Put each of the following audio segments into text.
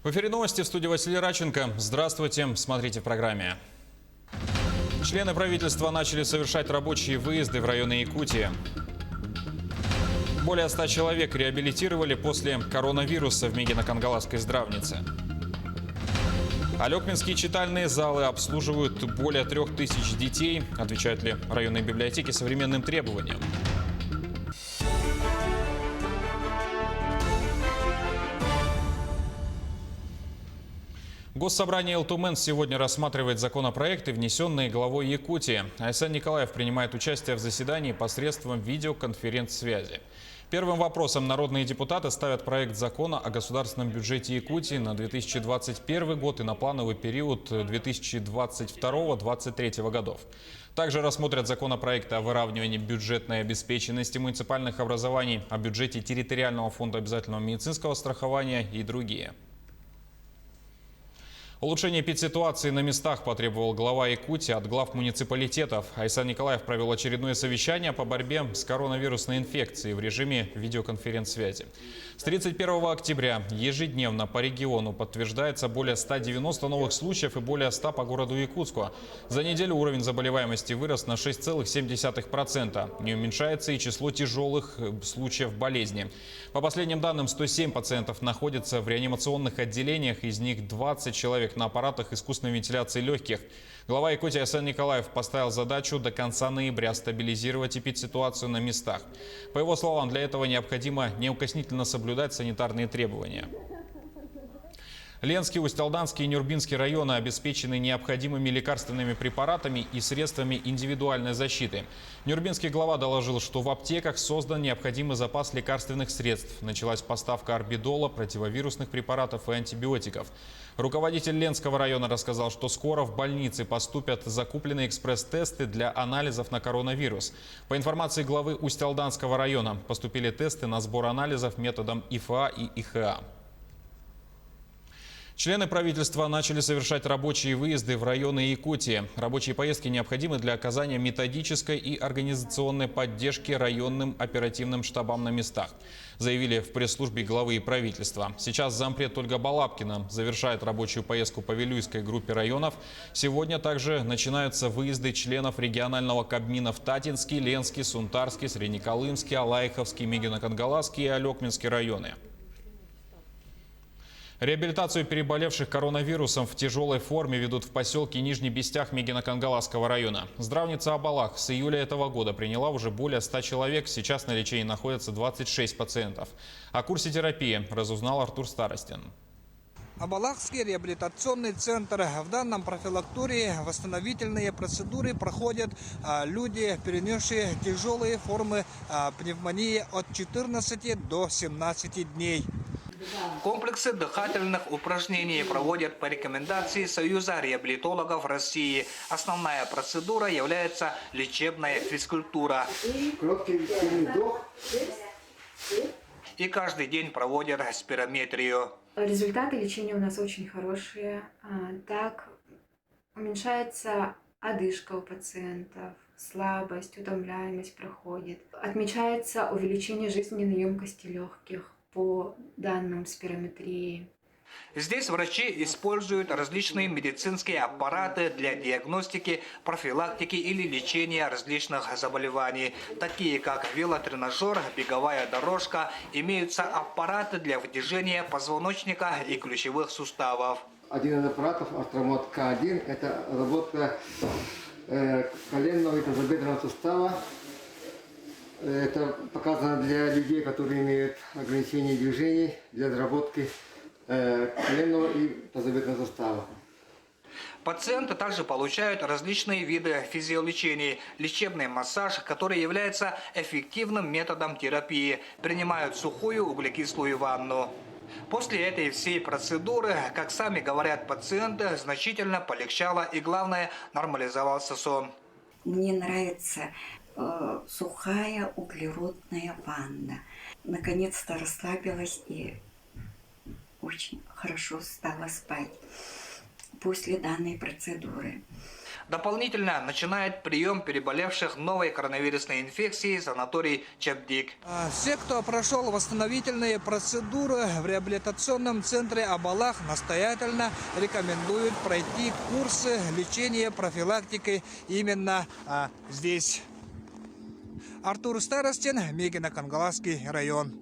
В эфире новости, в студии Василий Раченко. Здравствуйте, смотрите в программе. Члены правительства начали совершать рабочие выезды в районы Якутии. Более 100 человек реабилитировали после коронавируса в Мегино-Кангаласской здравнице. Алекминские читальные залы обслуживают более 3000 детей. Отвечают ли районные библиотеки современным требованиям? Госсобрание ЛТУМЭН сегодня рассматривает законопроекты, внесенные главой Якутии. Айсан Николаев принимает участие в заседании посредством видеоконференц-связи. Первым вопросом народные депутаты ставят проект закона о государственном бюджете Якутии на 2021 год и на плановый период 2022-2023 годов. Также рассмотрят законопроекты о выравнивании бюджетной обеспеченности муниципальных образований, о бюджете территориального фонда обязательного медицинского страхования и другие. Улучшение эпидситуации на местах потребовал глава Якутии от глав муниципалитетов. Айсан Николаев провел очередное совещание по борьбе с коронавирусной инфекцией в режиме видеоконференц-связи. С 31 октября ежедневно по региону подтверждается более 190 новых случаев и более 100 по городу Якутску. За неделю уровень заболеваемости вырос на 6,7%. Не уменьшается и число тяжелых случаев болезни. По последним данным, 107 пациентов находятся в реанимационных отделениях, из них 20 человек на аппаратах искусственной вентиляции легких. Глава Якутии Айсан Николаев поставил задачу до конца ноября стабилизировать эпидситуацию на местах. По его словам, для этого необходимо неукоснительно соблюдать санитарные требования. Ленский, Усть-Алданский и Нюрбинский районы обеспечены необходимыми лекарственными препаратами и средствами индивидуальной защиты. Нюрбинский глава доложил, что в аптеках создан необходимый запас лекарственных средств. Началась поставка орбидола, противовирусных препаратов и антибиотиков. Руководитель Ленского района рассказал, что скоро в больницы поступят закупленные экспресс-тесты для анализов на коронавирус. По информации главы Усть-Алданского района, поступили тесты на сбор анализов методом ИФА и ИХА. Члены правительства начали совершать рабочие выезды в районы Якутии. Рабочие поездки необходимы для оказания методической и организационной поддержки районным оперативным штабам на местах, заявили в пресс-службе главы и правительства. Сейчас зампред Ольга Балабкина завершает рабочую поездку по Вилюйской группе районов. Сегодня также начинаются выезды членов регионального кабмина в Татинский, Ленский, Сунтарский, Среднеколымский, Алайховский, Мегино-Кангаласский и Алекминский районы. Реабилитацию переболевших коронавирусом в тяжелой форме ведут в поселке Нижний Бестях Мегино-Кангаласского района. Здравница Абалах с июля этого года приняла уже более 100 человек. Сейчас на лечении находятся 26 пациентов. О курсе терапии разузнал Артур Старостин. Абалахский реабилитационный центр. В данном профилактории восстановительные процедуры проходят люди, перенесшие тяжелые формы пневмонии от 14 до 17 дней. Комплексы дыхательных упражнений проводят по рекомендации Союза реабилитологов России. Основная процедура является лечебная физкультура. И каждый день проводят спирометрию. Результаты лечения у нас очень хорошие. Так уменьшается одышка у пациентов, слабость, утомляемость проходит. Отмечается увеличение жизненной емкости легких по данным спирометрии. Здесь врачи используют различные медицинские аппараты для диагностики, профилактики или лечения различных заболеваний, такие как велотренажер, беговая дорожка. Имеются аппараты для вытяжения позвоночника и ключевых суставов. Один из аппаратов Астромод К1 – это работа коленного и тазобедренного сустава. Это показано для людей, которые имеют ограничения движений, для доработки коленного и тазобедренного сустава. Пациенты также получают различные виды физиолечений. Лечебный массаж, который является эффективным методом терапии. Принимают сухую углекислую ванну. После этой всей процедуры, как сами говорят пациенты, значительно полегчало и, главное, нормализовался сон. Мне нравится сухая углеродная ванна. Наконец-то расслабилась и очень хорошо стала спать после данной процедуры. Дополнительно начинает прием переболевших новой коронавирусной инфекцией санаторий Чебдик. Все, кто прошел восстановительные процедуры в реабилитационном центре Абалах, настоятельно рекомендуют пройти курсы лечения, профилактики именно здесь. Артур Старостин, Мегино-Кангаласский район.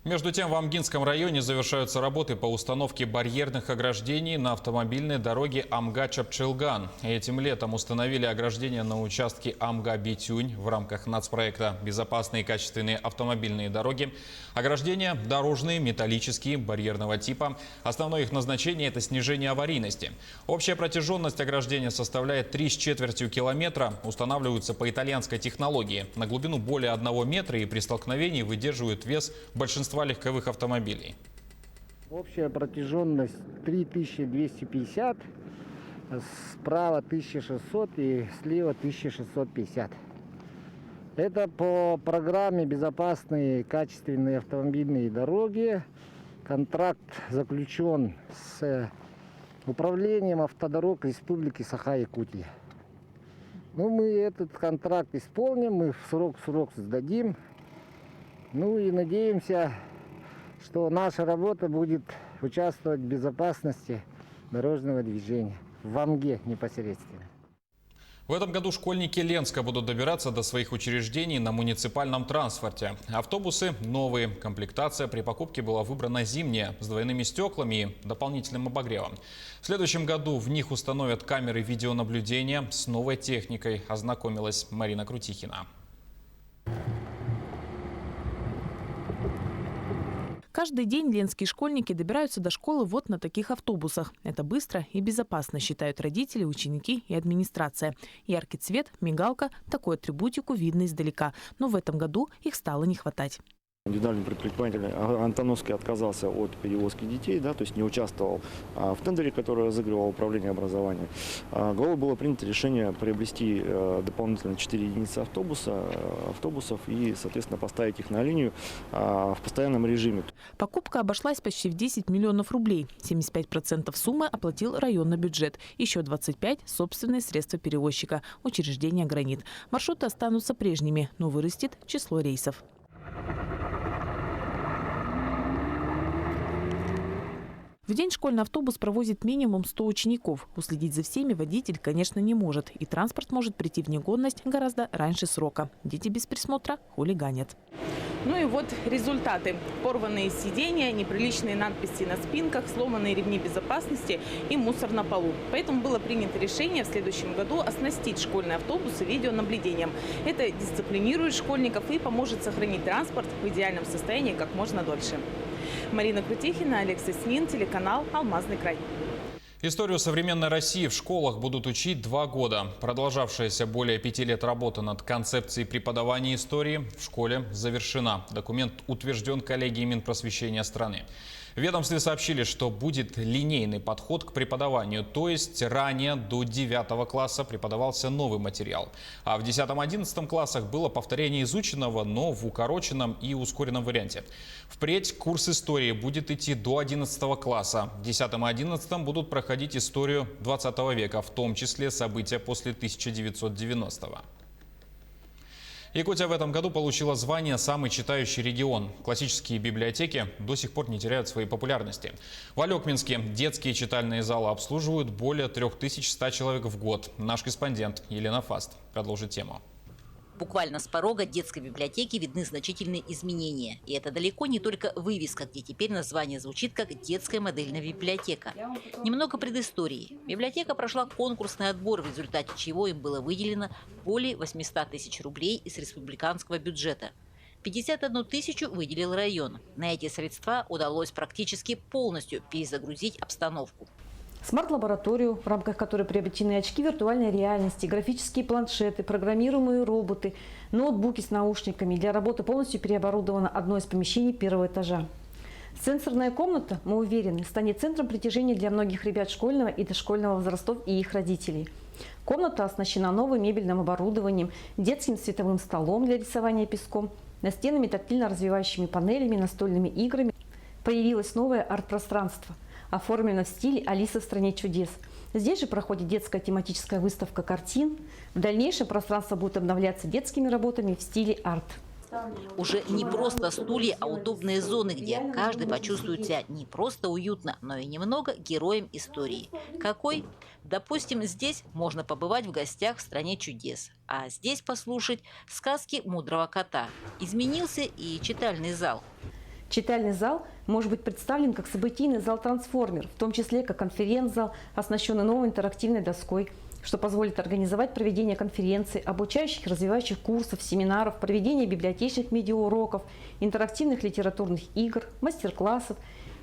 Между тем, в Амгинском районе завершаются работы по установке барьерных ограждений на автомобильной дороге Амга-Чапчилган. Этим летом установили ограждения на участке Амга-Битюнь в рамках нацпроекта «Безопасные и качественные автомобильные дороги». Ограждения дорожные, металлические, барьерного типа. Основное их назначение – это снижение аварийности. Общая протяженность ограждения составляет 3,25 километра. Устанавливаются по итальянской технологии. На глубину более 1 метра и при столкновении выдерживают вес большинства легковых автомобилей. Общая протяженность 3250, справа 1600 и слева 1650. Это по программе «Безопасные качественные автомобильные дороги». Контракт заключен с Управлением автодорог Республики Саха-Якутия. Мы этот контракт исполним, мы в срок сдадим. И надеемся, что наша работа будет участвовать в безопасности дорожного движения в Амге непосредственно. В этом году школьники Ленска будут добираться до своих учреждений на муниципальном транспорте. Автобусы новые. Комплектация при покупке была выбрана зимняя, с двойными стеклами и дополнительным обогревом. В следующем году в них установят камеры видеонаблюдения. С новой техникой ознакомилась Марина Крутихина. Каждый день ленские школьники добираются до школы вот на таких автобусах. Это быстро и безопасно, считают родители, ученики и администрация. Яркий цвет, мигалка – такую атрибутику видно издалека. Но в этом году их стало не хватать. Индивидуальный предприниматель Антоновский отказался от перевозки детей, то есть не участвовал в тендере, который разыгрывало управление образования. Главой было принято решение приобрести дополнительно 4 единицы автобусов и, соответственно, поставить их на линию в постоянном режиме. Покупка обошлась почти в 10 миллионов рублей. 75% суммы оплатил районный бюджет. Еще 25% – собственные средства перевозчика, учреждения «Гранит». Маршруты останутся прежними, но вырастет число рейсов. В день школьный автобус провозит минимум 100 учеников. Уследить за всеми водитель, конечно, не может. И транспорт может прийти в негодность гораздо раньше срока. Дети без присмотра хулиганят. Ну и вот результаты. Порванные сиденья, неприличные надписи на спинках, сломанные ремни безопасности и мусор на полу. Поэтому было принято решение в следующем году оснастить школьные автобусы видеонаблюдением. Это дисциплинирует школьников и поможет сохранить транспорт в идеальном состоянии как можно дольше. Марина Крутихина, Алексей Снин, телеканал «Алмазный край». Историю современной России в школах будут учить 2 года. Продолжавшаяся более 5 лет работа над концепцией преподавания истории в школе завершена. Документ утвержден коллегией Минпросвещения страны. В ведомстве сообщили, что будет линейный подход к преподаванию, то есть ранее до 9 класса преподавался новый материал. А в 10-11 классах было повторение изученного, но в укороченном и ускоренном варианте. Впредь курс истории будет идти до 11 класса. В 10 и 11 будут проходить историю 20 века, в том числе события после 1990-го. Якутия в этом году получила звание «Самый читающий регион». Классические библиотеки до сих пор не теряют своей популярности. В Алекминске детские читальные залы обслуживают более 3100 человек в год. Наш корреспондент Елена Фаст продолжит тему. Буквально с порога детской библиотеки видны значительные изменения. И это далеко не только вывеска, где теперь название звучит как «Детская модельная библиотека». Немного предыстории. Библиотека прошла конкурсный отбор, в результате чего им было выделено более 800 тысяч рублей из республиканского бюджета. 51 тысячу выделил район. На эти средства удалось практически полностью перезагрузить обстановку. Смарт-лабораторию, в рамках которой приобретены очки виртуальной реальности, графические планшеты, программируемые роботы, ноутбуки с наушниками. Для работы полностью переоборудовано одно из помещений 1-го этажа. Сенсорная комната, мы уверены, станет центром притяжения для многих ребят школьного и дошкольного возрастов и их родителей. Комната оснащена новым мебельным оборудованием, детским световым столом для рисования песком, настенными тактильно развивающими панелями, настольными играми. Появилось новое арт-пространство. оформлена в стиле «Алиса в стране чудес». Здесь же проходит детская тематическая выставка картин. В дальнейшем пространство будет обновляться детскими работами в стиле арт. Уже не просто стулья, а удобные зоны, где каждый почувствует себя не просто уютно, но и немного героем истории. Какой? Допустим, здесь можно побывать в гостях в стране чудес, а здесь послушать сказки мудрого кота. Изменился и читальный зал. Читальный зал может быть представлен как событийный зал-трансформер, в том числе как конференц-зал, оснащенный новой интерактивной доской, что позволит организовать проведение конференций, обучающих и развивающих курсов, семинаров, проведение библиотечных медиауроков, интерактивных литературных игр, мастер-классов,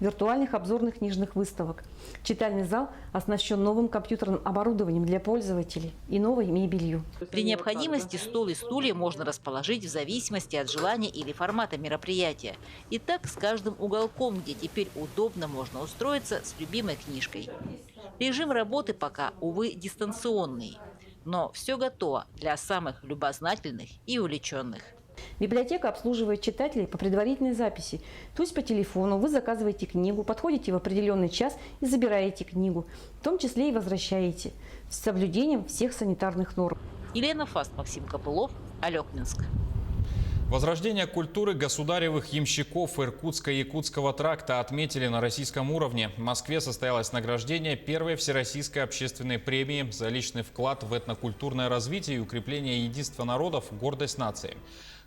виртуальных обзорных книжных выставок. Читальный зал оснащен новым компьютерным оборудованием для пользователей и новой мебелью. При необходимости стол и стулья можно расположить в зависимости от желания или формата мероприятия. И так с каждым уголком, где теперь удобно можно устроиться с любимой книжкой. Режим работы пока, увы, дистанционный. Но все готово для самых любознательных и увлеченных. Библиотека обслуживает читателей по предварительной записи. То есть по телефону вы заказываете книгу, подходите в определенный час и забираете книгу, в том числе и возвращаете, с соблюдением всех санитарных норм. Елена Фаст, Максим Копылов, Алекминск. Возрождение культуры государевых ямщиков Иркутско-Якутского тракта отметили на российском уровне. В Москве состоялось награждение первой всероссийской общественной премии за личный вклад в этнокультурное развитие и укрепление единства народов, гордость нации.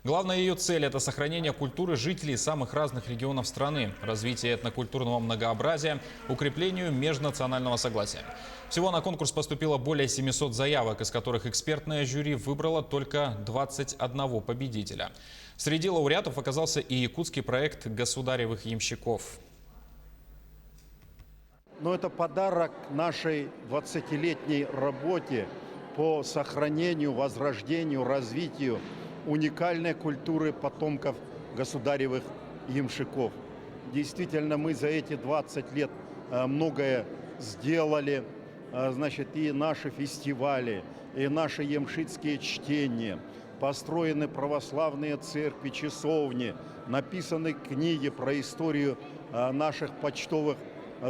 Главная ее цель – это сохранение культуры жителей самых разных регионов страны, развитие этнокультурного многообразия, укреплению межнационального согласия. Всего на конкурс поступило более 700 заявок, из которых экспертное жюри выбрало только 21 победителя. Среди лауреатов оказался и якутский проект государевых ямщиков. Но это подарок нашей 20-летней работе по сохранению, возрождению, развитию уникальной культуры потомков государевых ямщиков. Действительно, мы за эти 20 лет многое сделали. Значит, и наши фестивали, и наши ямшитские чтения, построены православные церкви, часовни, написаны книги про историю наших почтовых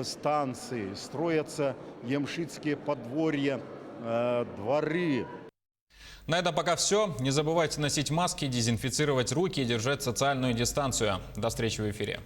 станций, строятся ямшитские подворья, дворы. На этом пока все. Не забывайте носить маски, дезинфицировать руки и держать социальную дистанцию. До встречи в эфире.